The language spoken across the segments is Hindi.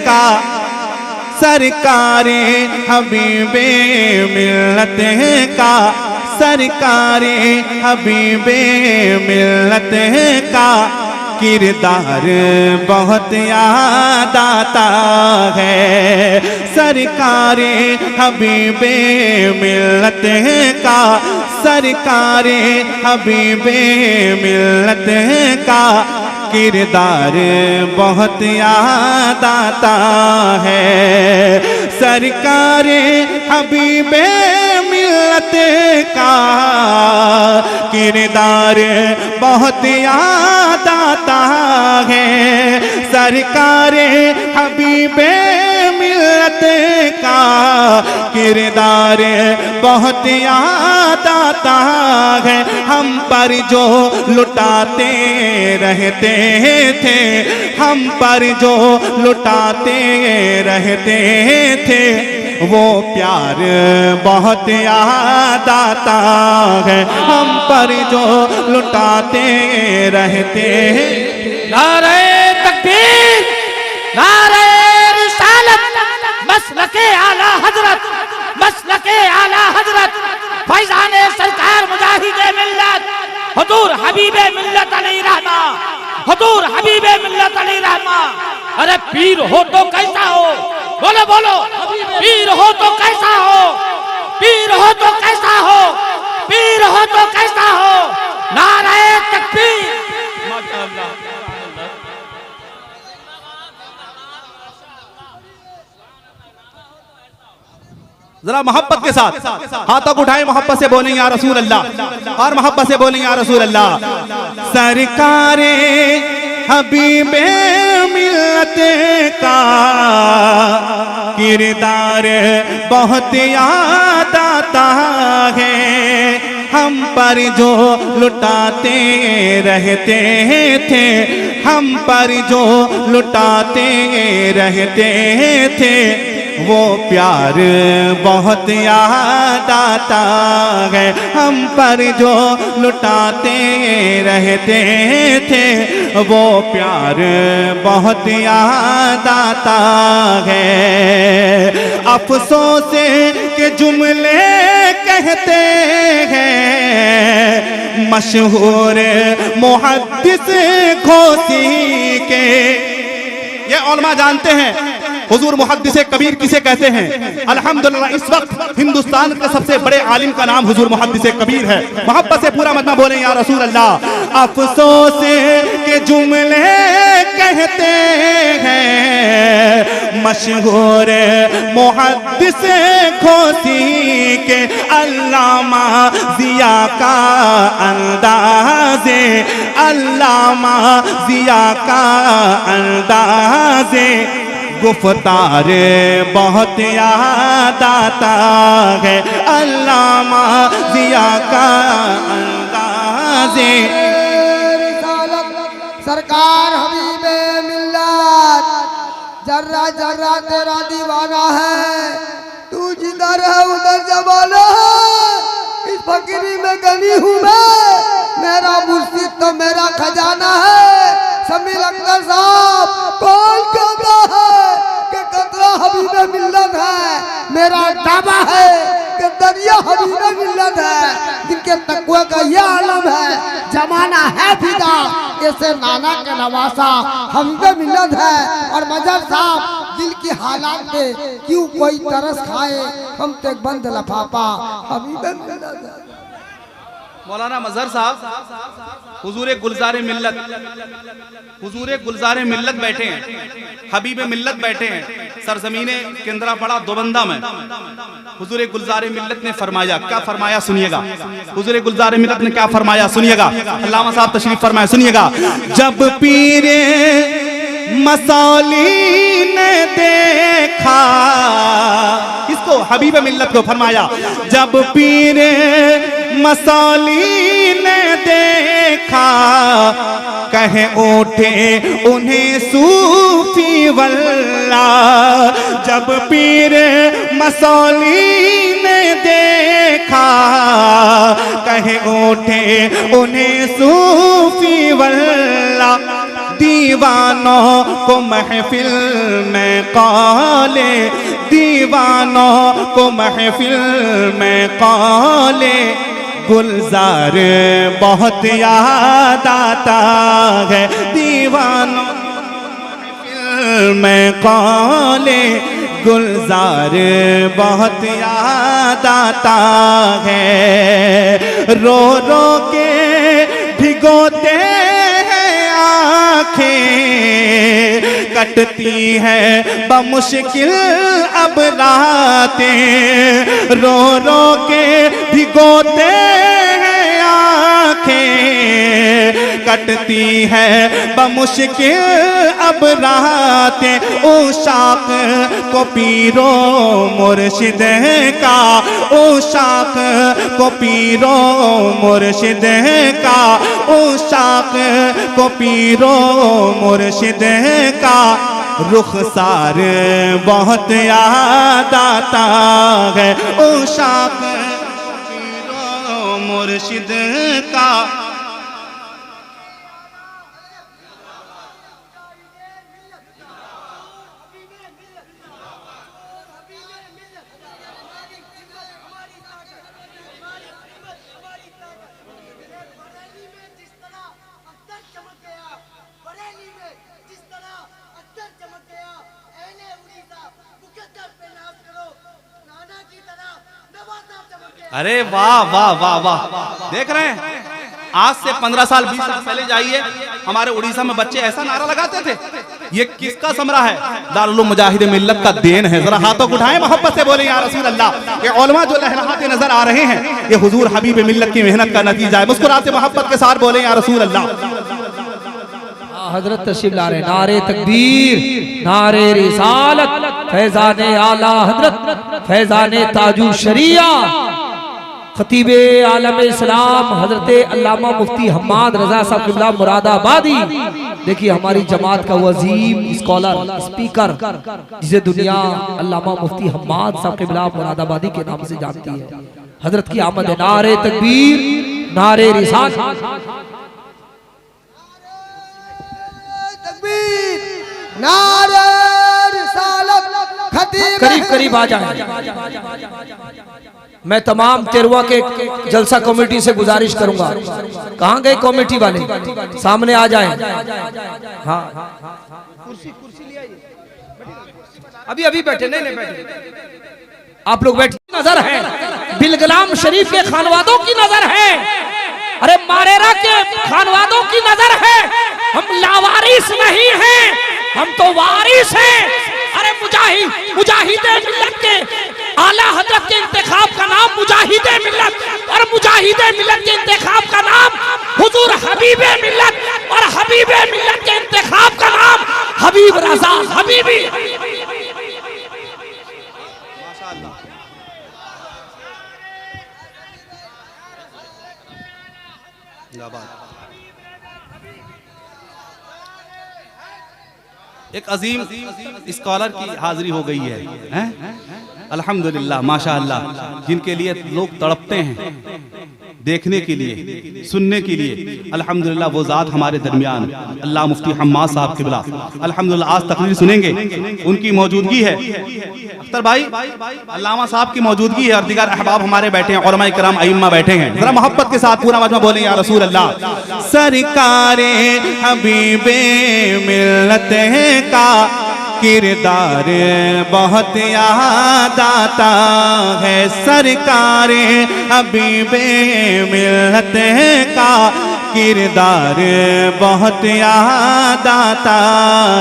का सरकारे हबीबे मिल्लत का सरकारे हबीबे मिल्लत का किरदार बहुत याद आता है। सरकारे हबीबे मिल्लत का सरकारे हबीबे मिल्लत का किरदार बहुत याद आता है। सरकारे हबीबे मिल्लत का किरदार बहुत याद आता है। सरकारे हबीबे मिल्लत का किरदार बहुत याद आता है। हम पर जो लुटाते रहते थे हम पर जो लुटाते रहते थे वो प्यार बहुत याद आता है। हम पर जो लुटाते रहते हैं। नारे तकबीर, नारे रिसालत, मसलके आला हजरत, मसलके आला हजरत फैजाने सरकार मुजाहिदे मिल्लत हुजूर हबीबे मिल्लत अलैहि रहमा, हुजूर हबीबे मिल्लत अलैहि रहमा। अरे पीर हो तो कैसा हो, बोलो बोलो, पीर हो तो कैसा हो, पीर हो तो कैसा हो, पीर हो तो कैसा हो। नारे तकबीर, माशाअल्लाह। जरा मोहब्बत के साथ हाथों को उठाए, मोहब्बत से बोलें या रसूल अल्लाह, और मोहब्बत से बोलें या रसूल अल्लाह। सरकारे हबीबे मिल्लत का किरदार बहुत याद आता है। हम पर जो लुटाते रहते थे हम पर जो लुटाते रहते थे वो प्यार बहुत याद आता है। हम पर जो लुटाते रहते थे वो प्यार बहुत याद आता है। अफसोस के जुमले कहते हैं मशहूर मुहद्दिस घोसी के। ये उलमा जानते हैं हुजूर मुहद्दिसे कबीर किसे कहते हैं। अल्हम्दुलिल्लाह इस वक्त हिंदुस्तान के सबसे बड़े आलिम का नाम हुजूर मुहद्दिसे कबीर है। मोहब्बत से पूरा मजमा बोलें या रसूल अल्लाह। अफसोस के जुमले कहते हैं मशहूर मुहद्दिसे घोसी के। अल्लामा जिया का अंदाज़े, अल्लामा जिया का अंदाज़े गुफ्तार बहुत याद आता है। अल्लामा जिया का अंदाज़े सरकार हबीबे मिल्लत जर्रा जर्रा तेरा दीवाना है। तू जिधर है उधर जमाना है। इस फकीरी में गनी हूँ मैं, मेरा मुर्शिद तो मेरा खजाना है। शमील अख्तर साहब कौन कहता है कि कतरा हबीबे मिल्लत है। मेरा दावा है कि दरिया हबीबे मिल्लत है। जिनके तकवा का यह आलम है, जमाना है फिदा, ऐसे नाना के नवासा हबीबे मिल्लत है। और मजहर साहब दिल की हालात पे क्यों कोई तरस खाए, हम ते बंद लफाफा हबीबे मिल्लत है। मौलाना मजहर साहब हुजूर गुलजारे मिल्लत, हुजूर गुलजारे मिल्लत बैठे हैं, हबीब मिल्लत बैठे हैं सरजमीने केंद्रापड़ा दोबंदा में। हुजूर गुलजारे मिल्लत ने फरमाया, क्या फरमाया सुनिएगा। हुजूर गुलजारे मिल्लत ने क्या फरमाया सुनिएगा। अल्लामा साहब तशरीफ फरमाया, सुनिएगा। जब पीरे मसौली ने देखा, किसको? हबीब मिल्लत को। फरमाया जब पीरे मसौली ने देखा, कहे उठे उन्हें सूफी वल्ला। जब पीर मसौली ने देखा, कहे उठे उन्हें सूफी वल्ला। दीवानों को महफिल में कौले दीवानों को महफिल में कौले गुलजार बहुत याद आता है दीवानों में कौले गुलजार बहुत याद आता है रो रो के भिगोते हैं आँखें कटती है बमुश्किल अब रातें रो रो के भिगोते हैं आँखें कटती है बमुश्किल अब रातें उशाक को पीरो मुर्शिद का उशाक को पीरो मुर्शिद का उशाक को पीरो मुर्शिद का रुखसार बहुत याद आता है उशाक पीरो मुर्शिद का अरे वाह वाह वाह वाह देख रहे हैं आज से 15 साल 20 साल पहले जाइए हमारे उड़ीसा में बच्चे ऐसा नारा लगाते थे ये किसका समरा है दारुल उलूम मुजाहिद मिल्लत का देन है जरा हाथों को उठाएं मोहब्बत से बोले या रसूल अल्लाह ये उलमा जो लहराते नजर आ रहे हैं ये हुजूर हबीब मिल्लत की मेहनत का नतीजा है मुस्कुराते मोहब्बत के साथ बोले या रसूल अल्लाह हजरत तशरीफ ला रहे नारे तकबीर नारे रिसालत फैजाने आला हजरत फैजाने ताजु शरिया खतीबे आलम इस्लाम हजरत अल्लामा मुफ्ती हम्माद रजा साहब किबला मुरादाबादी देखिए हमारी जमात का वजीम स्कॉलर स्पीकर जिसे दुनिया अल्लामा मुफ्ती हम्माद साहब किबला मुरादाबादी के नाम से जानती है हजरत की आमद नारे तकबीर नारे रिसालत नारे रिसालत खतीब करीब करीब आ जाए मैं तमाम तेरवा के जलसा कमेटी से गुजारिश करूंगा कहाँ गए कमेटी वाले सामने आ जाएं हाँ कुर्सी ले आइए अभी अभी बैठे नहीं बैठे आप लोग बैठे नजर है बिलगलाम शरीफ के खानवादों की नजर है अरे मारेरा के खानवादों की नजर है हम लावारिस नहीं हैं हम तो वारिस हैं अरे मुजाहिदे मिल्लत के आला हजरत के इंतखाब का नाम मुजाहिदे मिल्लत और मुजाहिदे मिल्लत के इंतखाब का नाम हुजूर हबीबे मिल्लत और हबीबे मिल्लत के इंतखाब का नाम हबीब रजा हबीबी एक अजीम स्कॉलर की हाजिरी हो गई है अल्हम्दुलिल्लाह माशाअल्लाह जिनके लिए लोग तड़पते हैं देखने के लिए सुनने के लिए अल्हम्दुलिल्लाह वो ज़ात हमारे दरमियान अल्लाह मुफ्ती हम्माद साहब किबला अल्हम्दुलिल्लाह आज तकरीर सुनेंगे उनकी मौजूदगी है अख्तर भाई अल्लामा साहब की मौजूदगी है और दीगर अहबाब हमारे बैठे हैं उलमा इकराम अइम्मा बैठे हैं जरा मोहब्बत के साथ पूरा मजमा बोलें या रसूल अल्लाह सरकारे हबीबे मिल्लत का किरदार बहुत याद आता है सरकार हबीबे मिल्लत का किरदार बहुत याद आता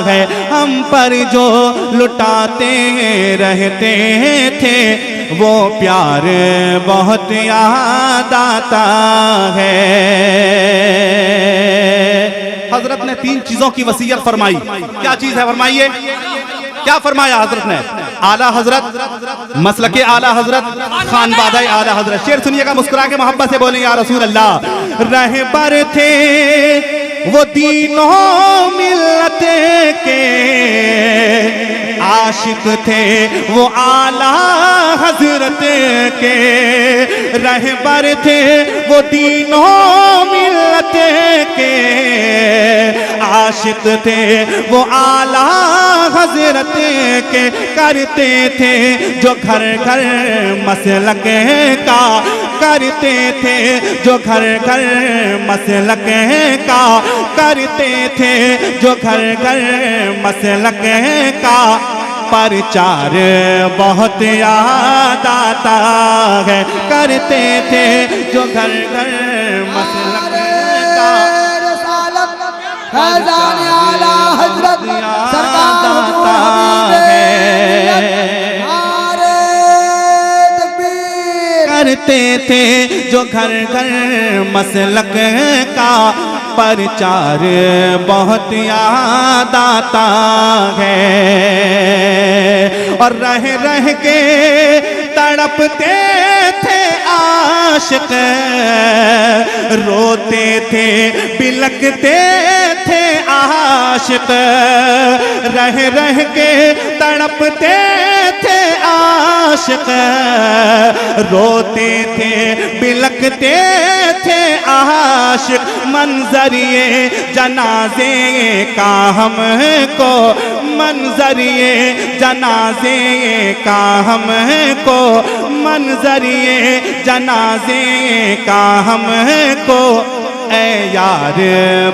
है हम पर जो लुटाते रहते थे वो प्यार बहुत याद आता है हजरत ने 3 चीजों की वसीयत फरमाई क्या चीज है फरमाइए क्या फरमाया हजरत ने आला हजरत मसलके आला हजरत खानबादे आला हजरत शेर सुनिएगा मुस्कुरा के मोहब्बत से बोलेंगे या रसूल अल्लाह रहबर थे वो तीनों मिल्लत के आशिक थे वो आला हजरत के रहबर थे वो तीनों मिल्लत सूरत के आशिक थे वो आला हजरत के, करते थे जो घर घर मसलक का, करते थे जो घर घर मसलक का, करते थे जो घर घर मसलक का। प्रचार बहुत याद आता है, करते थे जो घर घर मसलक का। फैजान आला हजरत सरकार हुजूर हबीबे नारे तकबीर। करते थे जो घर घर मसलक का, प्रचार बहुत याद आता है। और रह रह के तड़पते थे आशिक, रोते थे बिलकते थे आशिक, रह रह के तड़पते थे आशिक, रोते थे बिलकते थे आशिक। मंजर ये जनाजे का हमको, मंजर ये जनाजे का हमको, मंजर ये जनाजे का हमको। ऐ यार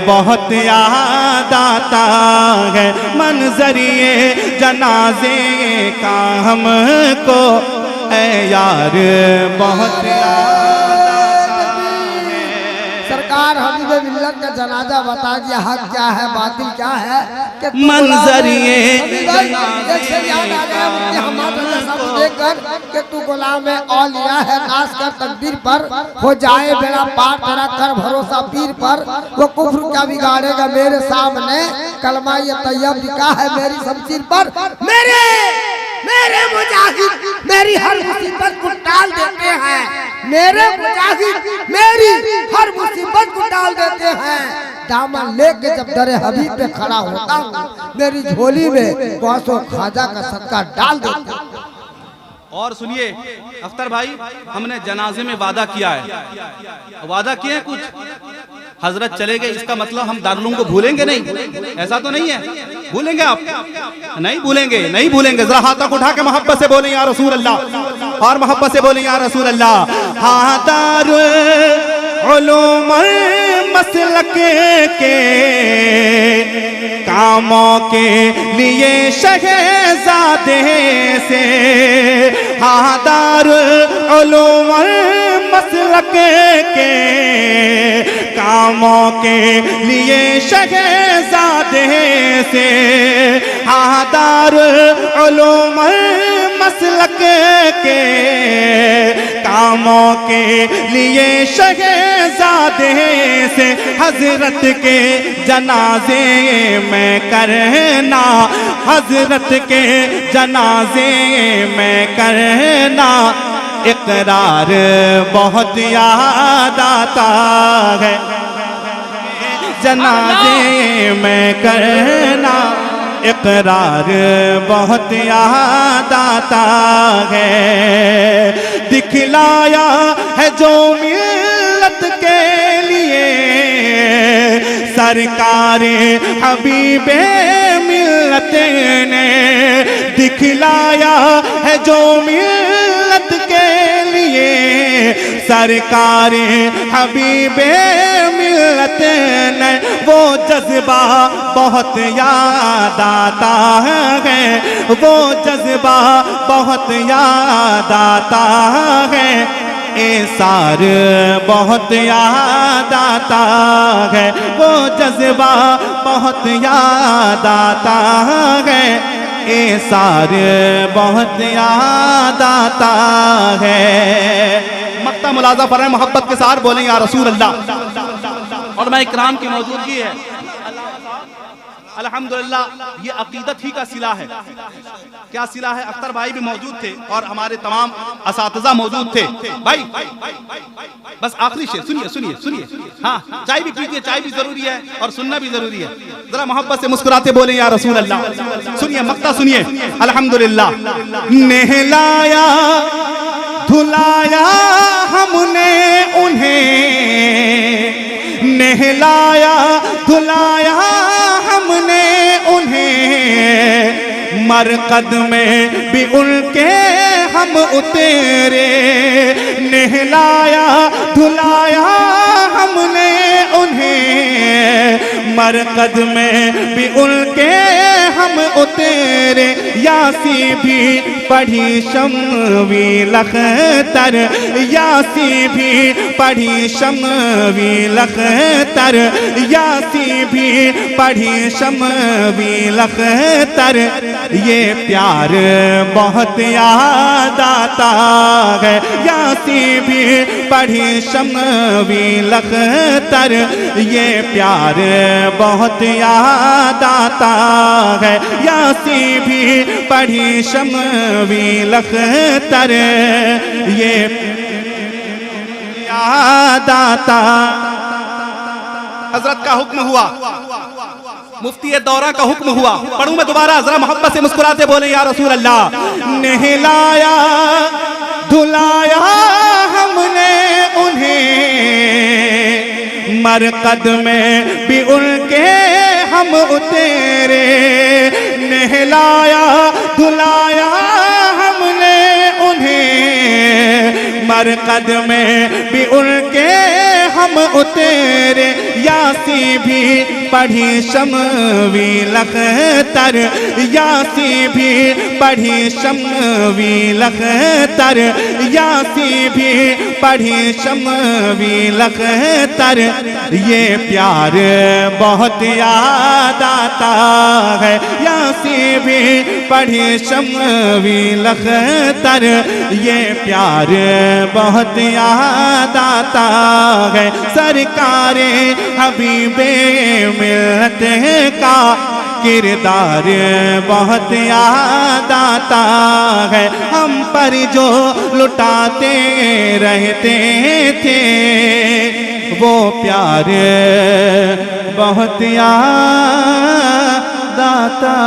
बहुत याद आता है, मंजर ये जनाजे का हमको। ऐ यार बहुत सरकार हबीबे मिल्लत का जनाजा बता दिया, हक क्या है बातिल क्या है। मंजर ये देखकर कि तू गुलाम औलिया है, नाश कर तकदीर पर, हो जाए बेड़ा पार तेरा, कर भरोसा पीर पर। वो कुफ्र क्या बिगाड़ेगा मेरे सामने, कलमा ये तैयब लिखा है मेरी शमशीर पर। मेरे मेरे मुजाहिद मेरी हर मुसीबत को टाल देते हैं, मेरे मुजाहिद मेरी हर मुसीबत को टाल देते हैं। दामन लेके जब दरे हबीब पे खड़ा होता हूँ, मेरी झोली में कौसो खाजा का सदका डाल देता हूँ। और सुनिए अख्तर भाई, हमने जनाजे में वादा किया है, वादा किए हैं कुछ, हजरत चले गए इसका मतलब हम दारुल को भूलेंगे नहीं, ऐसा तो नहीं है। भूलेंगे आप? नहीं भूलेंगे, नहीं भूलेंगे। जरा हाथ उठा के मोहब्बत से बोलें या रसूल अल्लाह, और मोहब्बत से बोलें या रसूल अल्लाह। हाँ दारुल उलूम मसलक के कामों के लिए शहजादे से, हाँ दारुल उलूम मसलक के कामों के लिए शहजादे से, हाँ दारुल उलूम मसलक के कामों के लिए शहजादे से। हजरत के जनाजे में करना, हजरत के जनाजे में करना, इकरार बहुत याद आता है। जनाजे में करना, इकरार बहुत याद आता है। दिखलाया है जो मिल्लत के लिए सरकार हबीबे मिल्लत ने, दिखलाया है जो मिल्लत के लिए सरकार हबीबे मिल्लत ने। वो जज्बा बहुत याद आता है, वो जज्बा बहुत याद आता है। एसार बहुत याद आता है, वो जज्बा बहुत याद आता है। एसार बहुत याद आता है। मक्ता मुलाजा फरमाए मोहब्बत के साथ बोलें या रसूल अल्लाह। और मैं इकराम की मौजूदगी है, अल्हम्दुलिल्लाह ये अकीदत ही का सिला है। क्या सिला है? अख्तर भाई भी मौजूद थे और हमारे तमाम असातिज़ा मौजूद थे। भाई बस आखिरी शेर सुनिए सुनिए सुनिए। हाँ चाय भी पीजिए, चाय भी जरूरी है और सुनना भी जरूरी है। जरा मोहब्बत से मुस्कुराते बोले या रसूल अल्लाह। सुनिए मक्ता सुनिए। अल्हम्दुलिल्लाह नहलाया धुलाया हमने उन्हें, नहलाया धुलाया हमने उन्हें, मरकद में भी उनके हम उतरे। नहलाया धुलाया हमने उन्हें, मरकद में भी उनके हम उतरे। यासी भी पढ़ी शम्वी लखतर, यासी भी पढ़ी शम्वी लखतर, यासी भी पढ़ी शम्वी लखतर। ये प्यार बहुत याद आता है, यासी भी पढ़ी शम्वी लखतर। ये प्यार बहुत याद आता है, यासी भी पढ़ी शम्वी लखतर। ये याद आता। हजरत का हुक्म हुआ, मुफ्ती दौरा का हुक्म हुआ। पढ़ूं मैं दोबारा, जरा मोहब्बत से मुस्कुराते बोले या रसूल अल्लाह। नहलाया धुलाया हमने उन्हें, मरकद में भी उनके हम उतरे। नहलाया धुलाया हमने उन्हें, मरकद में भी उनके हम उतरे। यासी भी पढ़ी शम्वी लखतर, यासी भी पढ़ी शम्वी लखतर, यासी भी पढ़ी शम्वी लखतर। ये प्यार बहुत याद आता है, यासी भी पढ़ी शम्वी लखतर। ये प्यार बहुत याद आता है। सरकारे हबीबे मिल्लत का किरदार बहुत याद आता है। हम पर जो लुटाते रहते थे, वो प्यार बहुत याद आता